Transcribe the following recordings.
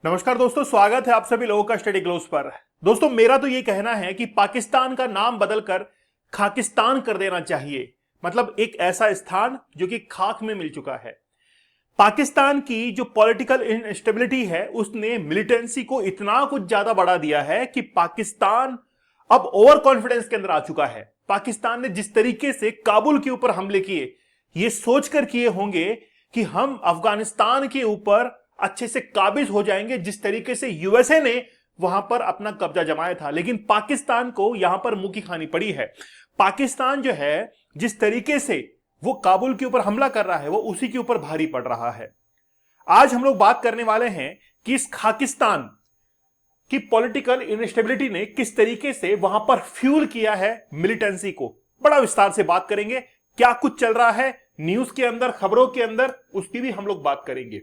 नमस्कार दोस्तों, स्वागत है आप सभी लोगों का स्टडी ग्लोस पर। दोस्तों, मेरा तो ये कहना है कि पाकिस्तान का नाम बदलकर खाकिस्तान कर देना चाहिए। मतलब एक ऐसा स्थान जो कि खाक में मिल चुका है। पाकिस्तान की जो पॉलिटिकल इंस्टेबिलिटी है उसने मिलिटेंसी को इतना कुछ ज्यादा बढ़ा दिया है कि पाकिस्तान अब ओवर कॉन्फिडेंस के अंदर आ चुका है। पाकिस्तान ने जिस तरीके से काबुल के ऊपर हमले किए, ये सोचकर किए होंगे कि हम अफगानिस्तान के ऊपर अच्छे से काबिज हो जाएंगे, जिस तरीके से यूएसए ने वहां पर अपना कब्जा जमाया था। लेकिन पाकिस्तान को यहां पर मुंह की खानी पड़ी है। पाकिस्तान जो है, जिस तरीके से वो काबुल के ऊपर हमला कर रहा है, वो उसी के ऊपर भारी पड़ रहा है। आज हम लोग बात करने वाले हैं कि इस खाकिस्तान की पॉलिटिकल इनस्टेबिलिटी ने किस तरीके से वहां पर फ्यूल किया है मिलिटेंसी को। बड़ा विस्तार से बात करेंगे, क्या कुछ चल रहा है न्यूज के अंदर, खबरों के अंदर, उसकी भी हम लोग बात करेंगे।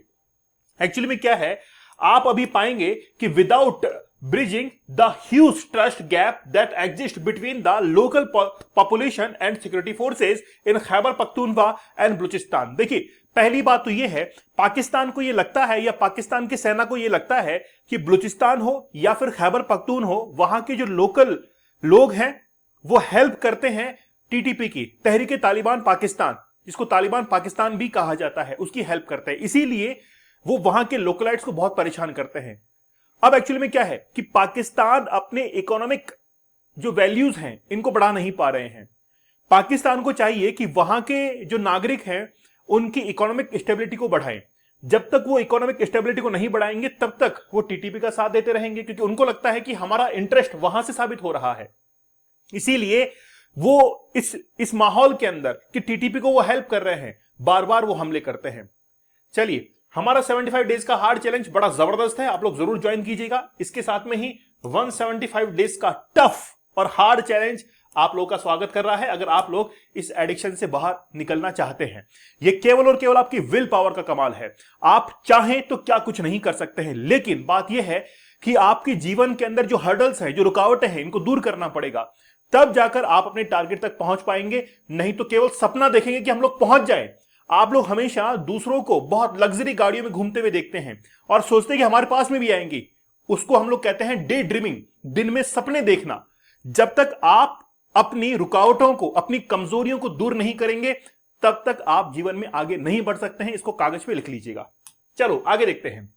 एक्चुअली में क्या है, आप अभी पाएंगे कि without bridging the huge trust gap that exist between the local population and security forces in Khyber Pakhtunkhwa and Balochistan. देखिए, पहली बात तो यह है, पाकिस्तान को यह लगता है या पाकिस्तान की सेना को यह लगता है कि बलूचिस्तान हो या फिर खैबर पख्तून हो, वहां के जो लोकल लोग हैं वो हेल्प करते हैं टीटीपी की, तहरीक तालिबान पाकिस्तान, जिसको तालिबान पाकिस्तान भी कहा जाता है, उसकी हेल्प करते हैं। इसीलिए वो वहां के लोकलाइट्स को बहुत परेशान करते हैं। अब एक्चुअली में क्या है कि पाकिस्तान अपने इकोनॉमिक जो वैल्यूज हैं इनको बढ़ा नहीं पा रहे हैं। पाकिस्तान को चाहिए कि वहां के जो नागरिक हैं उनकी इकोनॉमिक स्टेबिलिटी को बढ़ाएं। जब तक वो इकोनॉमिक स्टेबिलिटी को नहीं बढ़ाएंगे तब तक वो टीटीपी का साथ देते रहेंगे, क्योंकि उनको लगता है कि हमारा इंटरेस्ट वहां से साबित हो रहा है। इसीलिए वो इस माहौल के अंदर कि टीटीपी को वो हेल्प कर रहे हैं, बार बार वो हमले करते हैं। चलिए, हमारा 75 डेज का हार्ड चैलेंज बड़ा जबरदस्त है, आप लोग जरूर ज्वाइन कीजिएगा। इसके साथ में ही 175 डेज का टफ और हार्ड चैलेंज आप लोगों का स्वागत कर रहा है, अगर आप लोग इस एडिक्शन से बाहर निकलना चाहते हैं। यह केवल और केवल आपकी विल पावर का कमाल है। आप चाहें तो क्या कुछ नहीं कर सकते हैं, लेकिन बात यह है कि आपके जीवन के अंदर जो हर्डल्स हैं, जो रुकावटें हैं, इनको दूर करना पड़ेगा। तब जाकर आप अपने टारगेट तक पहुंच पाएंगे। नहीं तो केवल सपना देखेंगे कि हम लोग पहुंच जाएं। आप लोग हमेशा दूसरों को बहुत लग्जरी गाड़ियों में घूमते हुए देखते हैं और सोचते हैं कि हमारे पास में भी आएंगी। उसको हम लोग कहते हैं डे ड्रीमिंग, दिन में सपने देखना। जब तक आप अपनी रुकावटों को, अपनी कमजोरियों को दूर नहीं करेंगे, तब तक आप जीवन में आगे नहीं बढ़ सकते हैं। इसको कागज पे लिख लीजिएगा। चलो आगे देखते हैं।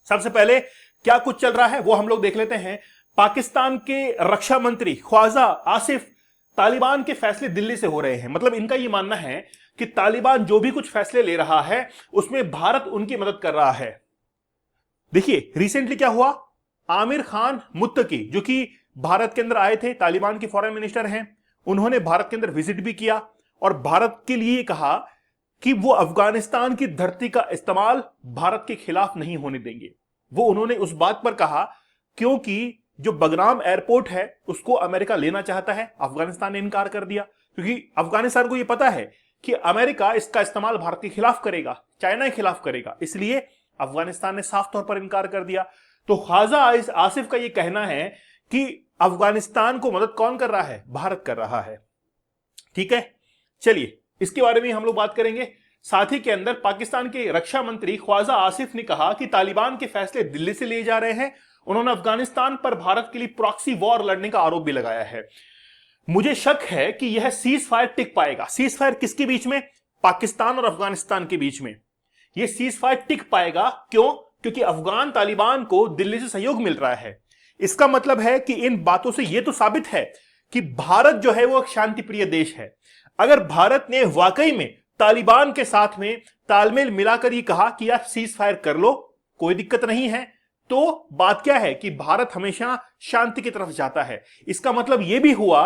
सबसे पहले क्या कुछ चल रहा है वो हम लोग देख लेते हैं। पाकिस्तान के रक्षा मंत्री ख्वाजा आसिफ, तालिबान के फैसले दिल्ली से हो रहे हैं। मतलब इनका यह मानना है कि तालिबान जो भी कुछ फैसले ले रहा है उसमें भारत उनकी मदद कर रहा है। देखिए, रिसेंटली क्या हुआ, आमिर खान मुत्तकी, जो कि भारत के अंदर आए थे, तालिबान के फॉरेन मिनिस्टर हैं, उन्होंने भारत के अंदर विजिट भी किया और भारत के लिए कहा कि वो अफगानिस्तान की धरती का इस्तेमाल भारत के खिलाफ नहीं होने देंगे। वो उन्होंने उस बात पर कहा क्योंकि जो बगराम एयरपोर्ट है उसको अमेरिका लेना चाहता है, अफगानिस्तान ने इनकार कर दिया, क्योंकि अफगानिस्तान को यह पता है कि अमेरिका इसका इस्तेमाल भारत के खिलाफ करेगा, चाइना के खिलाफ करेगा। इसलिए अफगानिस्तान ने साफ तौर पर इनकार कर दिया। तो ख्वाजा आसिफ का यह कहना है कि अफगानिस्तान को मदद कौन कर रहा है, भारत कर रहा है। ठीक है, चलिए इसके बारे में हम लोग बात करेंगे। साथ ही के अंदर पाकिस्तान के रक्षा मंत्री ख्वाजा आसिफ ने कहा कि तालिबान के फैसले दिल्ली से लिए जा रहे हैं। उन्होंने अफगानिस्तान पर भारत के लिए प्रॉक्सी वॉर लड़ने का आरोप भी लगाया है। मुझे शक है कि यह सीज फायर टिक पाएगा। सीज फायर किसके बीच में, पाकिस्तान और अफगानिस्तान के बीच में यह सीज फायर टिक पाएगा। क्यों? क्योंकि अफगान तालिबान को दिल्ली से सहयोग मिल रहा है। इसका मतलब है कि इन बातों से यह तो साबित है कि भारत जो है वो एक शांति प्रिय देश है। अगर भारत ने वाकई में तालिबान के साथ में तालमेल मिलाकर यह कहा कि यार सीज फायर कर लो, कोई दिक्कत नहीं है, तो बात क्या है कि भारत हमेशा शांति की तरफ जाता है। इसका मतलब यह भी हुआ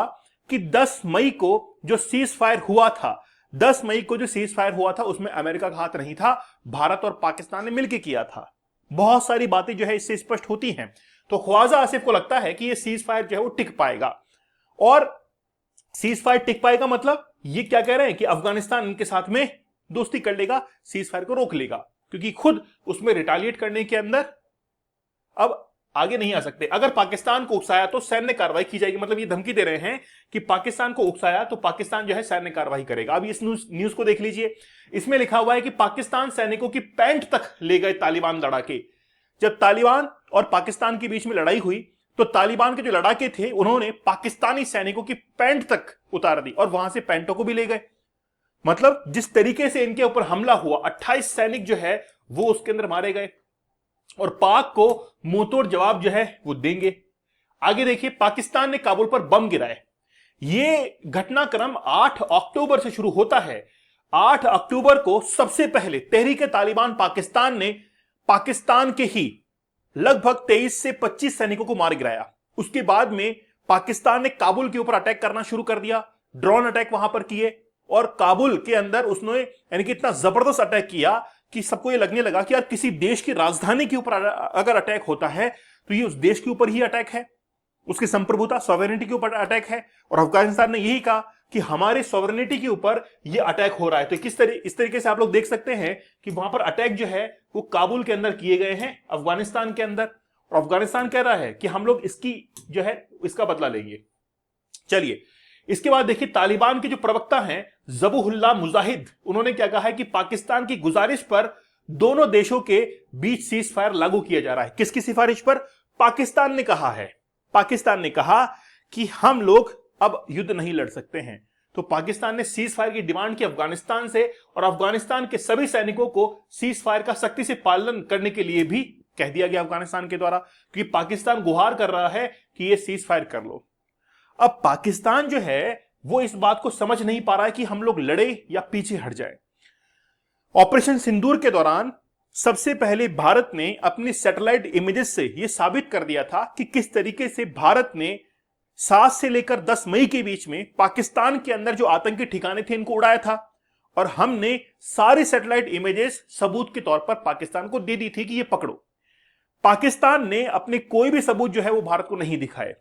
कि 10 मई को जो सीज फायर हुआ था, 10 मई को जो सीज फायर हुआ था उसमें अमेरिका का हाथ नहीं था, भारत और पाकिस्तान ने मिलकर किया था। बहुत सारी बातें जो है इससे स्पष्ट होती हैं। तो ख्वाजा आसिफ को लगता है कि ये सीज फायर जो है वो टिक पाएगा। और सीज फायर टिक पाएगा मतलब ये क्या कह रहे हैं कि अफगानिस्तान इनके साथ में दोस्ती कर लेगा, सीज फायर को रोक लेगा, क्योंकि खुद उसमें रिटालिएट करने के अंदर अब आगे नहीं आ सकते। अगर पाकिस्तान को उकसाया तो सैन्य कार्रवाई की जाएगी। मतलब ये धमकी दे रहे हैं कि पाकिस्तान को उकसाया तो पाकिस्तान जो है सैन्य कार्रवाई करेगा। अब इस न्यूज को देख लीजिए, इसमें लिखा हुआ है कि पाकिस्तान सैनिकों की पैंट तक ले गए तालिबान लड़ाके। जब तालिबान और पाकिस्तान के बीच में लड़ाई हुई तो तालिबान के जो लड़ाके थे उन्होंने पाकिस्तानी सैनिकों की पैंट तक उतार दी और वहां से पैंटों को भी ले गए। मतलब जिस तरीके से इनके ऊपर हमला हुआ, 28 सैनिक जो है वो उसके अंदर मारे गए और पाक को मुंहतोड़ जवाब जो है वो देंगे। आगे देखिए, पाकिस्तान ने काबुल पर बम गिराए। ये घटनाक्रम 8 अक्टूबर से शुरू होता है। 8 अक्टूबर को सबसे पहले तहरीक-ए-तालिबान पाकिस्तान ने पाकिस्तान के ही लगभग 23 से 25 सैनिकों को मार गिराया। उसके बाद में पाकिस्तान ने काबुल के ऊपर अटैक करना शुरू कर दिया, ड्रोन अटैक वहां पर किए और काबुल के अंदर उसने यानी कि इतना जबरदस्त अटैक किया कि सबको ये लगने लगा कि यार किसी देश की राजधानी के ऊपर अगर अटैक होता है तो ये उस देश के ऊपर ही अटैक है, उसकी संप्रभुता सॉवरेनिटी के ऊपर अटैक है। और अफगानिस्तान ने यही कहा कि हमारे सॉवरेनिटी के ऊपर ये अटैक हो रहा है। तो इस तरीके से आप लोग देख सकते हैं कि वहां पर अटैक जो है वो काबुल के अंदर किए गए हैं, अफगानिस्तान के अंदर। और अफगानिस्तान कह रहा है कि हम लोग इसकी जो है इसका बदला लेंगे। चलिए, इसके बाद देखिए, तालिबान के जो प्रवक्ता हैं ज़बीहुल्लाह मुजाहिद, उन्होंने क्या कहा है कि पाकिस्तान की गुजारिश पर दोनों देशों के बीच सीज फायर लागू किया जा रहा है। किसकी सिफारिश पर? पाकिस्तान ने कहा है। पाकिस्तान ने कहा कि हम लोग अब युद्ध नहीं लड़ सकते हैं। तो पाकिस्तान ने सीज फायर की डिमांड की अफगानिस्तान से और अफगानिस्तान के सभी सैनिकों को सीज फायर का सख्ती से पालन करने के लिए भी कह दिया गया अफगानिस्तान के द्वारा, क्योंकि पाकिस्तान गुहार कर रहा है कि ये सीज फायर कर लो। अब पाकिस्तान जो है वो इस बात को समझ नहीं पा रहा है कि हम लोग लड़े या पीछे हट जाए। ऑपरेशन सिंदूर के दौरान सबसे पहले भारत ने अपनी सैटेलाइट इमेजेस से यह साबित कर दिया था कि किस तरीके से भारत ने 7 से लेकर 10 मई के बीच में पाकिस्तान के अंदर जो आतंकी ठिकाने थे इनको उड़ाया था। और हमने सारी सैटेलाइट इमेजेस सबूत के तौर पर पाकिस्तान को दे दी थी कि ये पकड़ो। पाकिस्तान ने अपने कोई भी सबूत जो है वो भारत को नहीं दिखाए।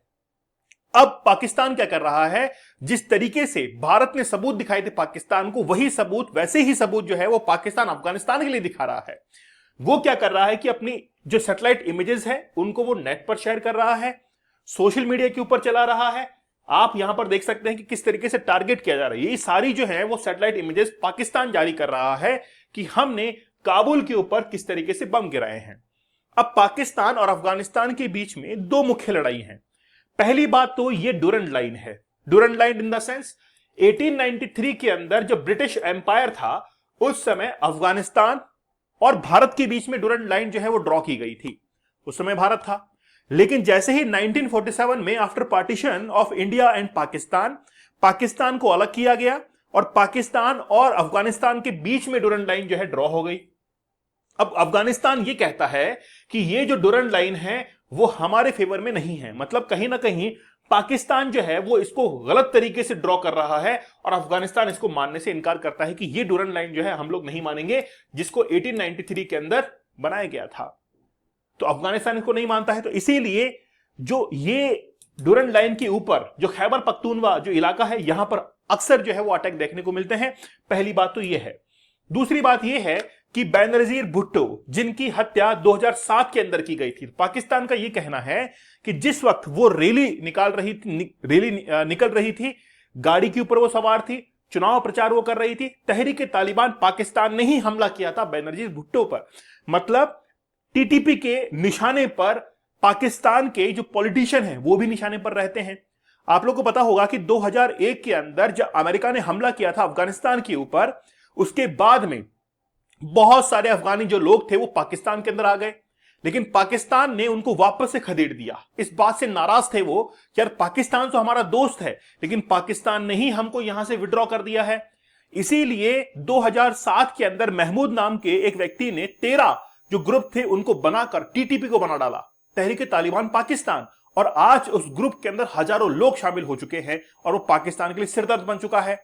अब पाकिस्तान क्या कर रहा है, जिस तरीके से भारत ने सबूत दिखाए थे पाकिस्तान को, वही सबूत, वैसे ही सबूत जो है वो पाकिस्तान अफगानिस्तान के लिए दिखा रहा है। वो क्या कर रहा है कि अपनी जो सैटेलाइट इमेजेस है उनको वो नेट पर शेयर कर रहा है, सोशल मीडिया के ऊपर चला रहा है। आप यहां पर देख सकते हैं कि किस तरीके से टारगेट किया जा रहा है। ये सारी जो है वो सैटेलाइट इमेजेस पाकिस्तान जारी कर रहा है कि हमने काबुल के ऊपर किस तरीके से बम गिराए हैं। अब पाकिस्तान और अफगानिस्तान के बीच में दो मुख्य लड़ाई है। पहली बात तो ये डूरंड लाइन है। Durand line in the sense 1893 के अंदर जब ब्रिटिश एम्पायर था उस समय अफगानिस्तान और भारत के बीच में डूरंड लाइन जो है वो ड्रॉ की गई थी। उस समय भारत था, लेकिन जैसे ही 1947 में after partition of India and Pakistan को अलग किया गया और पाकिस्तान और अफगानिस्तान के बीच में डूरंड लाइन जो है ड्रॉ हो गई। अब अफगानिस्तान ये कहता है कि ये जो डूरंड लाइन है वो हमारे फेवर में नहीं है। मतलब कहीं ना कहीं पाकिस्तान जो है वो इसको गलत तरीके से ड्रॉ कर रहा है और अफगानिस्तान इसको मानने से इनकार करता है कि ये डूरंड लाइन जो है हम लोग नहीं मानेंगे, जिसको 1893 के अंदर बनाया गया था। तो अफगानिस्तान इसको नहीं मानता है। तो इसीलिए जो ये डूरंड लाइन के ऊपर जो खैबर पख्तूनवा जो इलाका है, यहां पर अक्सर जो है वो अटैक देखने को मिलते हैं। पहली बात तो ये है। दूसरी बात ये है कि बेनजीर भुट्टो, जिनकी हत्या 2007 के अंदर की गई थी, पाकिस्तान का यह कहना है कि जिस वक्त वो रैली निकल रही थी, गाड़ी के ऊपर वो सवार थी, चुनाव प्रचार वो कर रही थी, तहरीक-ए-तालिबान पाकिस्तान ने ही हमला किया था बेनजीर भुट्टो पर। मतलब टीटीपी के निशाने पर पाकिस्तान के जो पॉलिटिशियन हैं वो भी निशाने पर रहते हैं। आप लोगों को पता होगा कि 2001 के अंदर जब अमेरिका ने हमला किया था अफगानिस्तान के ऊपर, उसके बाद में बहुत सारे अफगानी जो लोग थे वो पाकिस्तान के अंदर आ गए, लेकिन पाकिस्तान ने उनको वापस से खदेड़ दिया। इस बात से नाराज थे वो कि यार पाकिस्तान तो हमारा दोस्त है, लेकिन पाकिस्तान ने ही हमको यहां से विड्रॉ कर दिया है। इसीलिए 2007 के अंदर महमूद नाम के एक व्यक्ति ने 13 जो ग्रुप थे उनको बनाकर टीटीपी को बना डाला, तहरीक-ए-तालिबान पाकिस्तान। और आज उस ग्रुप के अंदर हजारों लोग शामिल हो चुके हैं और वो पाकिस्तान के लिए सिरदर्द बन चुका है।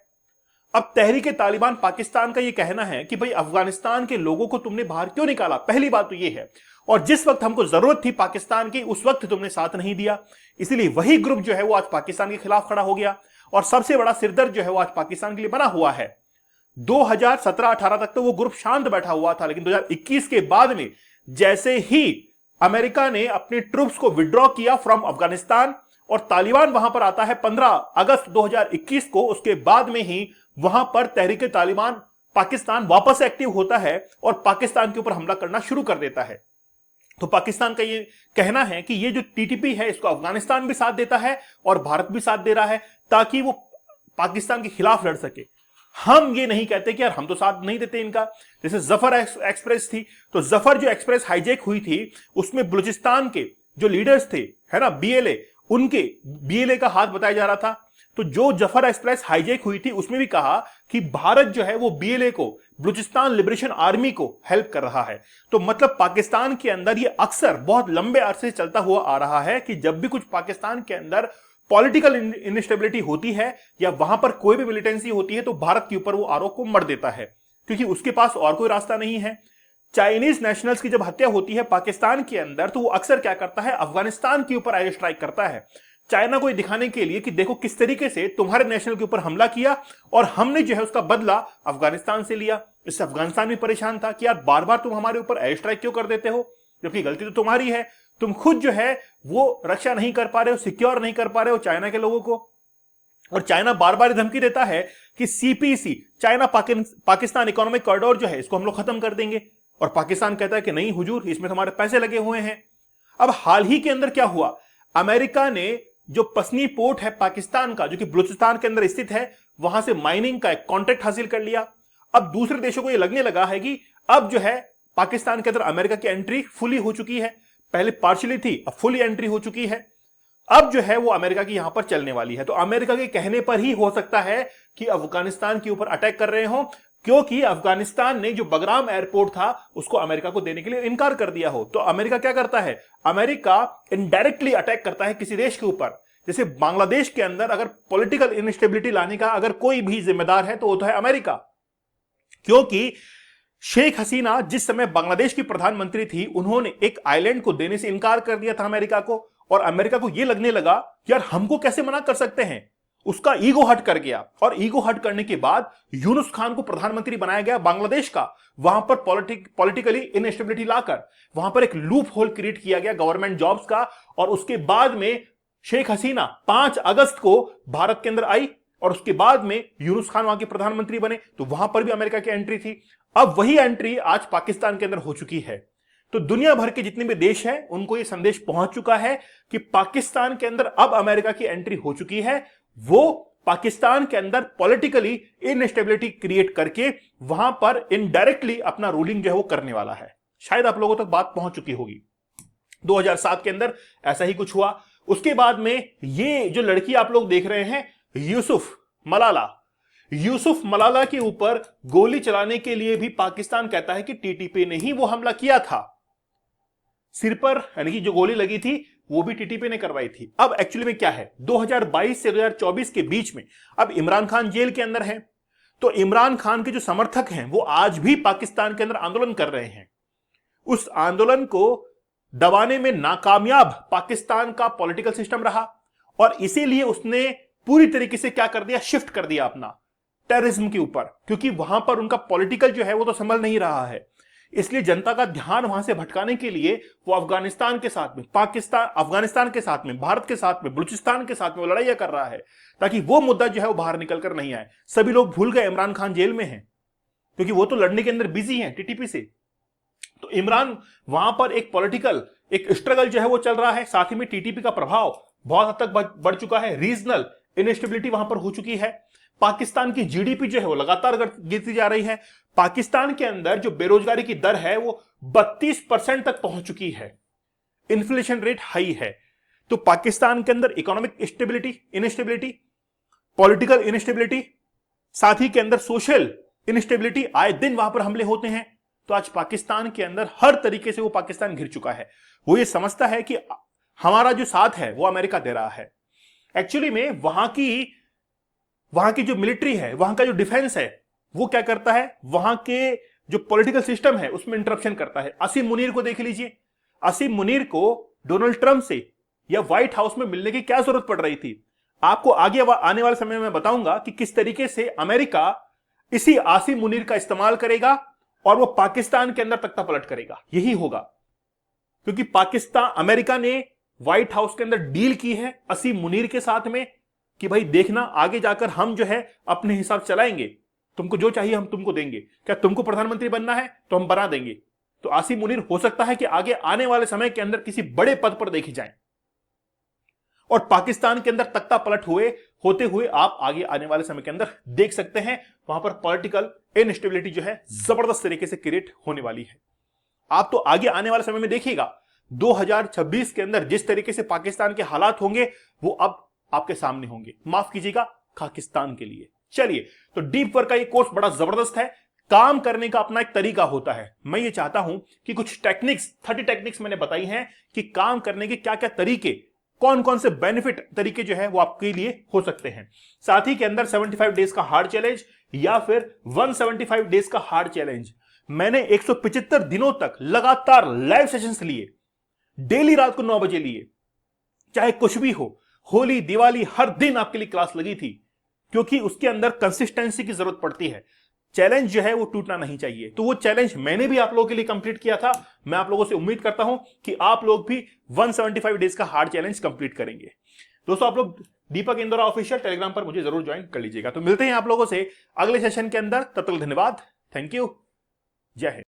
अब तहरीक-ए-तालिबान पाकिस्तान का यह कहना है कि भाई अफगानिस्तान के लोगों को तुमने बाहर क्यों निकाला? पहली बात तो यह है, और जिस वक्त हमको जरूरत थी पाकिस्तान की उस वक्त तुमने साथ नहीं दिया, इसीलिए वही ग्रुप जो है वो आज पाकिस्तान के खिलाफ खड़ा हो गया। और सबसे बड़ा सिरदर्द जो है वो आज पाकिस्तान के लिए बना हुआ है। 2017-18 तक तो वो ग्रुप शांत बैठा हुआ था, लेकिन 2021 के बाद में जैसे ही अमेरिका ने अपने ट्रूप्स को विड्रॉ किया फ्रॉम अफगानिस्तान और तालिबान वहां पर आता है 15 अगस्त 2021 को, उसके बाद में ही वहां पर तहरीक-ए-तालिबान पाकिस्तान वापस एक्टिव होता है और पाकिस्तान के ऊपर हमला करना शुरू कर देता है। तो पाकिस्तान का ये कहना है कि ये जो टीटीपी है इसको अफगानिस्तान भी साथ देता है और भारत भी साथ दे रहा है ताकि वो पाकिस्तान के खिलाफ लड़ सके। हम ये नहीं कहते कि यार हम तो साथ नहीं देते इनका। जैसे जफर एक्सप्रेस थी, तो जफर जो एक्सप्रेस हाईजैक हुई थी उसमें बलूचिस्तान के जो लीडर्स थे, है ना, बीएलए का हाथ बताया जा रहा था। तो जो जफर एक्सप्रेस हाईजैक हुई थी उसमें भी कहा कि भारत जो है वो बीएलए को, बलूचिस्तान लिबरेशन आर्मी को हेल्प कर रहा है। तो मतलब पाकिस्तान के अंदर ये अक्सर बहुत लंबे अरसे से चलता हुआ आ रहा है कि जब भी कुछ पाकिस्तान के अंदर पॉलिटिकल इनस्टेबिलिटी होती है या वहां पर कोई भी मिलिटेंसी होती है तो भारत के ऊपर वो आरोप को मर देता है, क्योंकि उसके पास और कोई रास्ता नहीं है। चाइनीज नेशनल्स की जब हत्या होती है पाकिस्तान के अंदर तो वो अक्सर क्या करता है, अफगानिस्तान के ऊपर एयर स्ट्राइक करता है, चाइना को दिखाने के लिए कि देखो किस तरीके से तुम्हारे नेशनल के ऊपर हमला किया और हमने जो है उसका बदला अफगानिस्तान से लिया। इससे अफगानिस्तान भी परेशान था कि यार बार बार तुम हमारे ऊपर एयर स्ट्राइक क्यों कर देते हो, जबकि गलती तो तुम्हारी है, तुम खुद जो है वो रक्षा नहीं कर पा रहे हो, सिक्योर नहीं कर पा रहे हो चाइना के लोगों को। और चाइना बार बार धमकी देता है कि CPC, China Pakistan economic corridor जो है इसको हम लोग खत्म कर देंगे, और पाकिस्तान कहता है कि नहीं हुजूर, इसमें हमारे पैसे लगे हुए हैं। अब हाल ही के अंदर क्या हुआ, अमेरिका ने जो पसनी पोर्ट है पाकिस्तान का, जो कि बलूचिस्तान के अंदर स्थित है, वहां से माइनिंग का एक कॉन्ट्रैक्ट हासिल कर लिया। अब दूसरे देशों को यह लगने लगा है कि अब जो है पाकिस्तान के अंदर अमेरिका की एंट्री फुली हो चुकी है, पहले पार्शियली थी, अब फुली एंट्री हो चुकी है, अब जो है वो अमेरिका की यहां पर चलने वाली है। तो अमेरिका के कहने पर ही हो सकता है कि अफगानिस्तान के ऊपर अटैक कर रहे हो, क्योंकि अफगानिस्तान ने जो बगराम एयरपोर्ट था उसको अमेरिका को देने के लिए इनकार कर दिया हो। तो अमेरिका क्या करता है, अमेरिका इनडायरेक्टली अटैक करता है किसी देश के ऊपर। जैसे बांग्लादेश के अंदर अगर पॉलिटिकल इनस्टेबिलिटी लाने का अगर कोई भी जिम्मेदार है तो वो तो है अमेरिका, क्योंकि शेख हसीना जिस समय बांग्लादेश की प्रधानमंत्री थी उन्होंने एक आइलैंड को देने से इनकार कर दिया था अमेरिका को, और अमेरिका को यह लगने लगा यार हमको कैसे मना कर सकते हैं। उसका ईगो हट कर गया, और ईगो हट करने के बाद यूनुस खान को प्रधानमंत्री बनाया गया बांग्लादेश का। वहां पर पॉलिटिकली इनस्टेबिलिटी लाकर वहां पर एक लूप होल क्रिएट किया गया गवर्नमेंट जॉब्स का, और उसके बाद में शेख हसीना 5 अगस्त को भारत के अंदर आई और उसके बाद में यूनुस खान वहां के प्रधानमंत्री बने, तो वहां पर भी अमेरिका की एंट्री थी। अब वही एंट्री आज पाकिस्तान के अंदर हो चुकी है। तो दुनिया भर के जितने भी देश हैं उनको यह संदेश पहुंच चुका है कि पाकिस्तान के अंदर अब अमेरिका की एंट्री हो चुकी है। वो पाकिस्तान के अंदर पॉलिटिकली इनस्टेबिलिटी क्रिएट करके वहां पर इनडायरेक्टली अपना रूलिंग जो है वो करने वाला है। शायद आप लोगों तक बात पहुंच चुकी होगी। 2007 के अंदर ऐसा ही कुछ हुआ। उसके बाद में ये जो लड़की आप लोग देख रहे हैं यूसुफ मलाला के ऊपर गोली चलाने के लिए भी पाकिस्तान कहता है कि टीटीपी ने ही वो हमला किया था। सिर पर यानी कि जो गोली लगी थी वो भी टीटीपी ने करवाई थी। अब एक्चुअली में क्या है, 2022 से 2024 के बीच में अब इमरान खान जेल के अंदर है, तो इमरान खान के जो समर्थक हैं वो आज भी पाकिस्तान के अंदर आंदोलन कर रहे हैं। उस आंदोलन को दबाने में नाकामयाब पाकिस्तान का पॉलिटिकल सिस्टम रहा, और इसीलिए उसने पूरी तरीके से क्या कर दिया, शिफ्ट कर दिया अपना टेररिज्म के ऊपर, क्योंकि वहां पर उनका पॉलिटिकल जो है वो तो संभल नहीं रहा है। इसलिए जनता का ध्यान वहां से भटकाने के लिए वो अफगानिस्तान के साथ में, अफगानिस्तान के साथ में, भारत के साथ में, बलूचिस्तान के साथ में वो लड़ाइयां कर रहा है, ताकि वो मुद्दा जो है वो बाहर निकल कर नहीं आए। सभी लोग भूल गए इमरान खान जेल में है, क्योंकि वो तो लड़ने के अंदर बिजी है टीटीपी से। तो इमरान वहां पर एक पॉलिटिकल एक स्ट्रगल जो है वो चल रहा है, साथ ही में टीटीपी का प्रभाव बहुत हद तक बढ़ चुका है, रीजनल इनस्टेबिलिटी वहां पर हो चुकी है। पाकिस्तान की जीडीपी जो है वो लगातार गिरती जा रही है। पाकिस्तान के अंदर जो बेरोजगारी की दर है वो 32% तक पहुंच चुकी है, इन्फ्लेशन रेट हाई है। तो पाकिस्तान के अंदर इकोनॉमिक इनस्टेबिलिटी, पॉलिटिकल इनस्टेबिलिटी, साथ ही के अंदर सोशल इनस्टेबिलिटी, आए दिन वहां पर हमले होते हैं। तो आज पाकिस्तान के अंदर हर तरीके से वो पाकिस्तान घिर चुका है। वो ये समझता है कि हमारा जो साथ है वो अमेरिका दे रहा है। एक्चुअली में वहां की जो मिलिट्री है, वहां का जो डिफेंस है, वो क्या करता है, वहां के जो पॉलिटिकल सिस्टम है उसमें इंटरप्शन करता है। असीम मुनीर को देख लीजिए, असीम मुनीर को डोनाल्ड ट्रंप से या व्हाइट हाउस में मिलने की क्या जरूरत पड़ रही थी। आपको आगे आने वाले समय में बताऊंगा कि किस तरीके से अमेरिका इसी आसिम मुनीर का इस्तेमाल करेगा और वो पाकिस्तान के अंदर तख्ता पलट करेगा। यही होगा, क्योंकि अमेरिका ने व्हाइट हाउस के अंदर डील की है असीम मुनीर के साथ में कि भाई देखना, आगे जाकर हम जो है अपने हिसाब चलाएंगे, तुमको जो चाहिए हम तुमको देंगे, क्या तुमको प्रधानमंत्री बनना है तो हम बना देंगे, तो आसिम मुनीर हो सकता है कि आगे आने वाले समय के अंदर किसी बड़े पद पर देखे जाएं और पाकिस्तान के अंदर तख्ता पलट होते हुए आप आगे आने वाले समय के अंदर देख सकते हैं वहां पर पॉलिटिकल इनस्टेबिलिटी जो है जबरदस्त तरीके से क्रिएट होने वाली है। आप तो आगे आने वाले समय में देखिएगा 2026 के अंदर जिस तरीके से पाकिस्तान के हालात होंगे वो अब आपके सामने होंगे, माफ कीजिएगा खाकिस्तान के लिए। चलिए, तो डीप वर्क का ये कोर्स बड़ा जबरदस्त है, काम करने का अपना एक तरीका होता है। मैं ये चाहता हूं कि कुछ टेक्निक्स 30 टेक्निक्स मैंने बताई हैं कि काम करने के क्या क्या तरीके, कौन कौन से बेनिफिट तरीके जो है वो आपके लिए हो सकते हैं। साथ ही के अंदर 75 डेज का हार्ड चैलेंज या फिर 175 डेज का हार्ड चैलेंज, मैंने 175 दिनों तक लगातार लाइव सेशंस लिए, डेली रात को 9 बजे लिए, चाहे कुछ भी हो, होली दिवाली हर दिन आपके लिए क्लास लगी थी, क्योंकि उसके अंदर कंसिस्टेंसी की जरूरत पड़ती है। चैलेंज जो है वो टूटना नहीं चाहिए। तो वो चैलेंज मैंने भी आप लोगों के लिए कंप्लीट किया था। मैं आप लोगों से उम्मीद करता हूं कि आप लोग भी 175 डेज का हार्ड चैलेंज कंप्लीट करेंगे। दोस्तों, आप लोग दीपक इंदौरा ऑफिशियल टेलीग्राम पर मुझे जरूर ज्वाइन कर लीजिएगा। तो मिलते हैं आप लोगों से अगले सेशन के अंदर। तब तक धन्यवाद, थैंक यू, जय हिंद।